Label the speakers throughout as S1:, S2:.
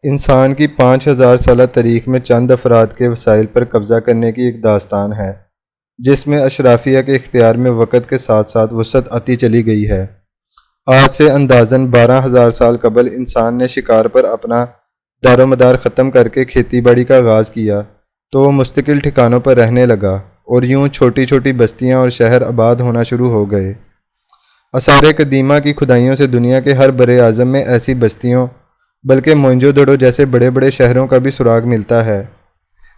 S1: انسان کی 5000 سالہ تاریخ میں چند افراد کے وسائل پر قبضہ کرنے کی ایک داستان ہے جس میں اشرافیہ کے اختیار میں وقت کے ساتھ ساتھ وسعت آتی چلی گئی ہے۔ آج سے اندازاً 12,000 سال قبل انسان نے شکار پر اپنا دار و مدار ختم کر کے کھیتی باڑی کا آغاز کیا تو وہ مستقل ٹھکانوں پر رہنے لگا اور یوں چھوٹی چھوٹی بستیاں اور شہر آباد ہونا شروع ہو گئے۔ آثار قدیمہ کی کھدائیوں سے دنیا کے ہر بر اعظم میں ایسی بستیوں بلکہ موئنجو دڑو جیسے بڑے بڑے شہروں کا بھی سراغ ملتا ہے۔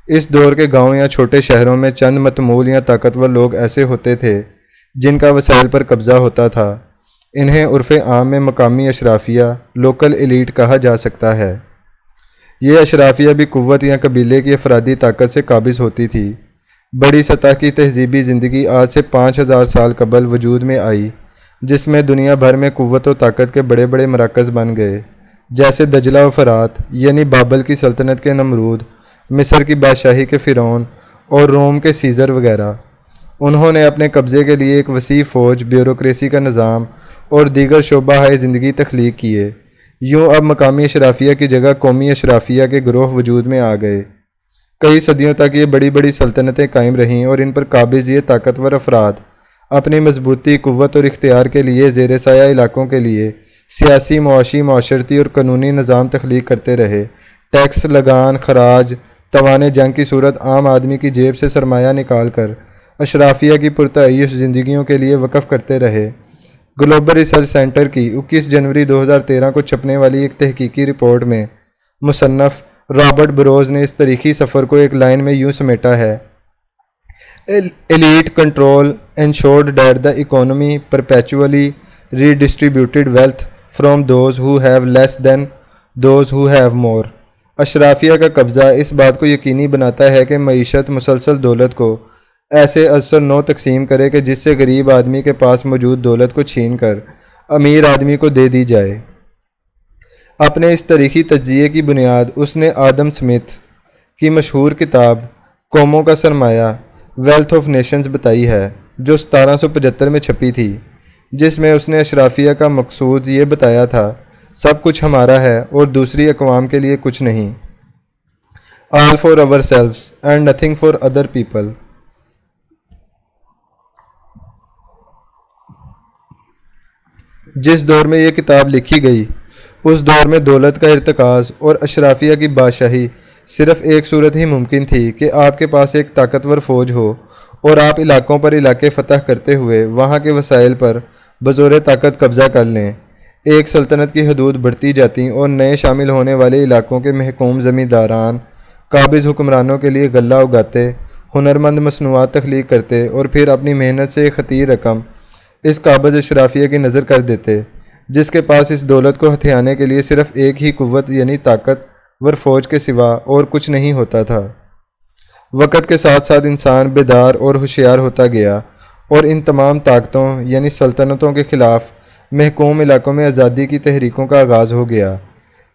S1: اس دور کے گاؤں یا چھوٹے شہروں میں چند متمول یا طاقتور لوگ ایسے ہوتے تھے جن کا وسائل پر قبضہ ہوتا تھا۔ انہیں عرف عام میں مقامی اشرافیہ، لوکل ایلیٹ کہا جا سکتا ہے۔ یہ اشرافیہ بھی قوت یا قبیلے کی افرادی طاقت سے قابض ہوتی تھی۔ بڑی سطح کی تہذیبی زندگی آج سے 5000 سال قبل وجود میں آئی جس میں دنیا بھر میں قوت و طاقت کے بڑے بڑے مراکز بن گئے، جیسے دجلہ و فرات یعنی بابل کی سلطنت کے نمرود، مصر کی بادشاہی کے فرعون اور روم کے سیزر وغیرہ۔ انہوں نے اپنے قبضے کے لیے ایک وسیع فوج، بیوروکریسی کا نظام اور دیگر شعبہ زندگی تخلیق کیے۔ یوں اب مقامی اشرافیہ کی جگہ قومی اشرافیہ کے گروہ وجود میں آ گئے۔ کئی صدیوں تک یہ بڑی بڑی سلطنتیں قائم رہیں اور ان پر قابض یہ طاقتور افراد اپنی مضبوطی، قوت اور اختیار کے لیے زیر سایہ علاقوں کے لیے سیاسی، معاشی، معاشرتی اور قانونی نظام تخلیق کرتے رہے۔ ٹیکس، لگان، خراج، توان جنگ کی صورت عام آدمی کی جیب سے سرمایہ نکال کر اشرافیہ کی پرتعیش زندگیوں کے لیے وقف کرتے رہے۔ گلوبل ریسرچ سینٹر کی 21 جنوری 2013 کو چھپنے والی ایک تحقیقی رپورٹ میں مصنف رابرٹ بروز نے اس تاریخی سفر کو ایک لائن میں یوں سمیٹا ہے: Elite control ensured that the economy perpetually redistributed wealth from those who have less than those who have more۔ اشرافیہ کا قبضہ اس بات کو یقینی بناتا ہے کہ معیشت مسلسل دولت کو ایسے ازسر نو تقسیم کرے کہ جس سے غریب آدمی کے پاس موجود دولت کو چھین کر امیر آدمی کو دے دی جائے۔ اپنے اس تاریخی تجزیے کی بنیاد اس نے آدم اسمتھ کی مشہور کتاب قوموں کا سرمایہ، ویلتھ آف نیشنز بتائی ہے، جو 1775 میں چھپی تھی، جس میں اس نے اشرافیہ کا مقصود یہ بتایا تھا: سب کچھ ہمارا ہے اور دوسری اقوام کے لیے کچھ نہیں۔ All for ourselves and nothing for other people۔ جس دور میں یہ کتاب لکھی گئی اس دور میں دولت کا ارتکاز اور اشرافیہ کی بادشاہی صرف ایک صورت ہی ممکن تھی کہ آپ کے پاس ایک طاقتور فوج ہو اور آپ علاقوں پر علاقے فتح کرتے ہوئے وہاں کے وسائل پر بزور طاقت قبضہ کر لیں۔ ایک سلطنت کی حدود بڑھتی جاتیں اور نئے شامل ہونے والے علاقوں کے محکوم زمینداران قابض حکمرانوں کے لیے غلہ اگاتے، ہنرمند مصنوعات تخلیق کرتے اور پھر اپنی محنت سے ایک خطیر رقم اس قابض اشرافیہ کی نظر کر دیتے، جس کے پاس اس دولت کو ہتھیانے کے لیے صرف ایک ہی قوت یعنی طاقت ور فوج کے سوا اور کچھ نہیں ہوتا تھا۔ وقت کے ساتھ ساتھ انسان بیدار اور ہوشیار ہوتا گیا اور ان تمام طاقتوں یعنی سلطنتوں کے خلاف محکوم علاقوں میں آزادی کی تحریکوں کا آغاز ہو گیا۔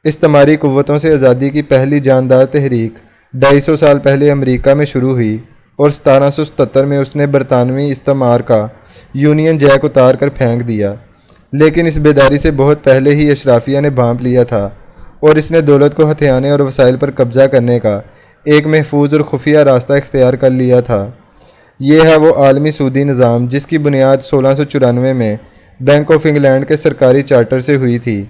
S1: استعماری قوتوں سے آزادی کی پہلی جاندار تحریک 250 سال پہلے امریکہ میں شروع ہوئی اور 1777 میں اس نے برطانوی استعمار کا یونین جیک اتار کر پھینک دیا، لیکن اس بیداری سے بہت پہلے ہی اشرافیہ نے بھانپ لیا تھا اور اس نے دولت کو ہتھیانے اور وسائل پر قبضہ کرنے کا ایک محفوظ اور خفیہ راستہ اختیار کر لیا تھا۔ یہ ہے وہ عالمی سودی نظام جس کی بنیاد 1694 میں بینک آف انگلینڈ کے سرکاری چارٹر سے ہوئی تھی۔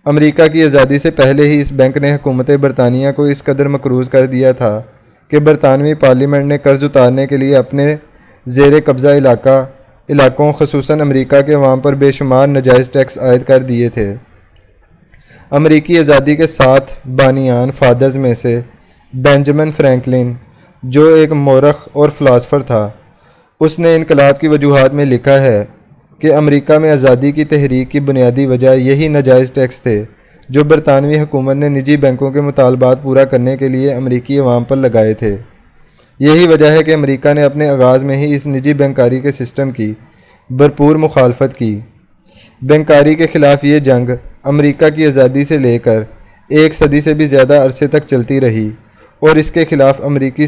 S1: امریکہ کی آزادی سے پہلے ہی اس بینک نے حکومت برطانیہ کو اس قدر مقروض کر دیا تھا کہ برطانوی پارلیمنٹ نے قرض اتارنے کے لیے اپنے زیر قبضہ علاقوں خصوصاً امریکہ کے عوام پر بے شمار ناجائز ٹیکس عائد کر دیے تھے۔ امریکی آزادی کے 7 بانیان فادرز میں سے بینجامن فرینکلن، جو ایک مورخ اور فلاسفر تھا، اس نے انقلاب کی وجوہات میں لکھا ہے کہ امریکہ میں آزادی کی تحریک کی بنیادی وجہ یہی ناجائز ٹیکس تھے جو برطانوی حکومت نے نجی بینکوں کے مطالبات پورا کرنے کے لیے امریکی عوام پر لگائے تھے۔ یہی وجہ ہے کہ امریکہ نے اپنے آغاز میں ہی اس نجی بینکاری کے سسٹم کی بھرپور مخالفت کی۔ بینکاری کے خلاف یہ جنگ امریکہ کی آزادی سے لے کر 1 صدی سے بھی زیادہ عرصے تک چلتی رہی اور اس کے خلاف امریکی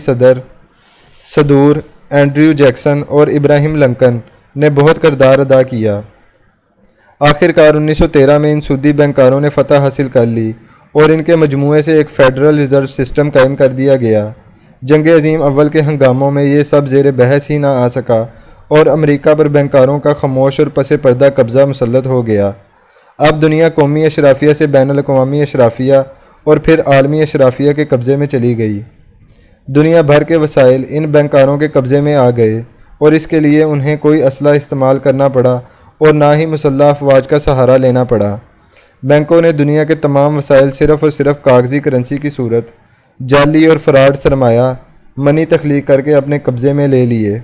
S1: صدور اینڈریو جیکسن اور ابراہیم لنکن نے بہت کردار ادا کیا۔ آخر کار 1913 میں ان سودی بینکاروں نے فتح حاصل کر لی اور ان کے مجموعے سے ایک فیڈرل ریزرو سسٹم قائم کر دیا گیا۔ جنگ عظیم اول کے ہنگاموں میں یہ سب زیر بحث ہی نہ آ سکا اور امریکہ پر بینکاروں کا خاموش اور پس پردہ قبضہ مسلط ہو گیا۔ اب دنیا قومی اشرافیہ سے بین الاقوامی اشرافیہ اور پھر عالمی اشرافیہ کے قبضے میں چلی گئی۔ دنیا بھر کے وسائل ان بینکاروں کے قبضے میں آ گئے اور اس کے لیے انہیں کوئی اسلحہ استعمال کرنا پڑا اور نہ ہی مسلح افواج کا سہارا لینا پڑا۔ بینکوں نے دنیا کے تمام وسائل صرف اور صرف کاغذی کرنسی کی صورت، جعلی اور فراڈ سرمایہ منی تخلیق کر کے اپنے قبضے میں لے لیے۔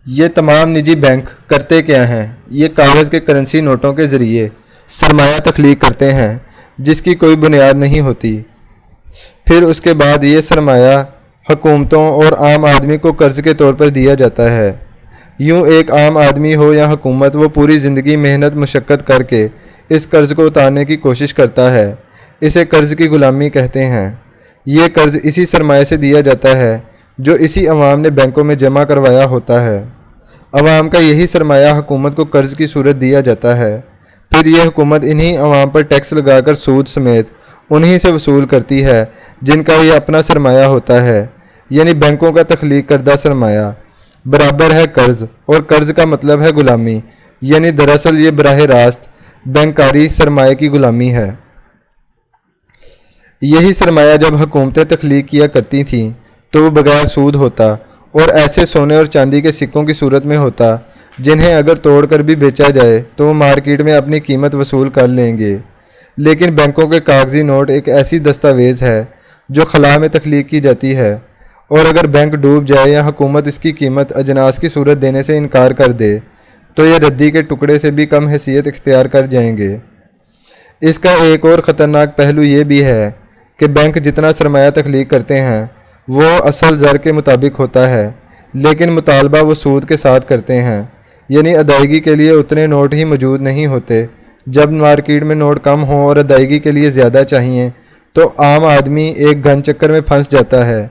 S1: یہ تمام نجی بینک کرتے کیا ہیں؟ یہ کاغذ کے کرنسی نوٹوں کے ذریعے سرمایہ تخلیق کرتے ہیں جس کی کوئی بنیاد نہیں ہوتی۔ پھر اس کے بعد یہ سرمایہ حکومتوں اور عام آدمی کو قرض کے طور پر دیا جاتا ہے۔ یوں ایک عام آدمی ہو یا حکومت، وہ پوری زندگی محنت مشقت کر کے اس قرض کو اتارنے کی کوشش کرتا ہے۔ اسے قرض کی غلامی کہتے ہیں۔ یہ قرض اسی سرمایہ سے دیا جاتا ہے جو اسی عوام نے بینکوں میں جمع کروایا ہوتا ہے۔ عوام کا یہی سرمایہ حکومت کو قرض کی صورت دیا جاتا ہے۔ پھر یہ حکومت انہی عوام پر ٹیکس لگا کر سود سمیت انہی سے وصول کرتی ہے جن کا یہ اپنا سرمایہ ہوتا ہے، یعنی بینکوں کا تخلیق کردہ سرمایہ برابر ہے قرض، اور قرض کا مطلب ہے غلامی، یعنی دراصل یہ براہ راست بینکاری سرمایہ کی غلامی ہے۔ یہی سرمایہ جب حکومتیں تخلیق کیا کرتی تھیں تو وہ بغیر سود ہوتا اور ایسے سونے اور چاندی کے سکوں کی صورت میں ہوتا جنہیں اگر توڑ کر بھی بیچا جائے تو وہ مارکیٹ میں اپنی قیمت وصول کر لیں گے۔ لیکن بینکوں کے کاغذی نوٹ ایک ایسی دستاویز ہے جو خلا میں تخلیق کی جاتی ہے، اور اگر بینک ڈوب جائے یا حکومت اس کی قیمت اجناس کی صورت دینے سے انکار کر دے تو یہ ردی کے ٹکڑے سے بھی کم حیثیت اختیار کر جائیں گے۔ اس کا ایک اور خطرناک پہلو یہ بھی ہے کہ بینک جتنا سرمایہ تخلیق کرتے ہیں وہ اصل زر کے مطابق ہوتا ہے، لیکن مطالبہ وہ سود کے ساتھ کرتے ہیں، یعنی ادائیگی کے لیے اتنے نوٹ ہی موجود نہیں ہوتے۔ جب مارکیٹ میں نوٹ کم ہوں اور ادائیگی کے لیے زیادہ چاہیے تو عام آدمی ایک گھن چکر میں پھنس جاتا ہے۔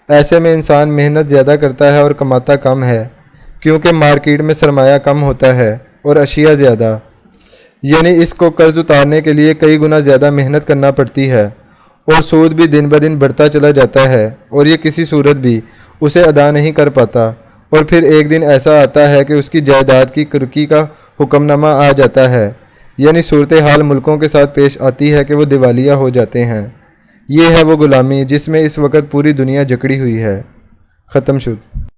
S1: ایسے میں انسان محنت زیادہ کرتا ہے اور کماتا کم ہے، کیونکہ مارکیٹ میں سرمایہ کم ہوتا ہے اور اشیاء زیادہ، یعنی اس کو قرض اتارنے کے لیے کئی گنا زیادہ محنت کرنا پڑتی ہے، اور سود بھی دن بدن بڑھتا چلا جاتا ہے اور یہ کسی صورت بھی اسے ادا نہیں کر پاتا، اور پھر ایک دن ایسا آتا ہے کہ اس کی جائیداد کی کرکی کا حکم نامہ آ جاتا ہے، یعنی صورتحال ملکوں کے ساتھ پیش آتی ہے کہ وہ دیوالیہ ہو جاتے ہیں۔ یہ ہے وہ غلامی جس میں اس وقت پوری دنیا جکڑی ہوئی ہے۔ ختم شد۔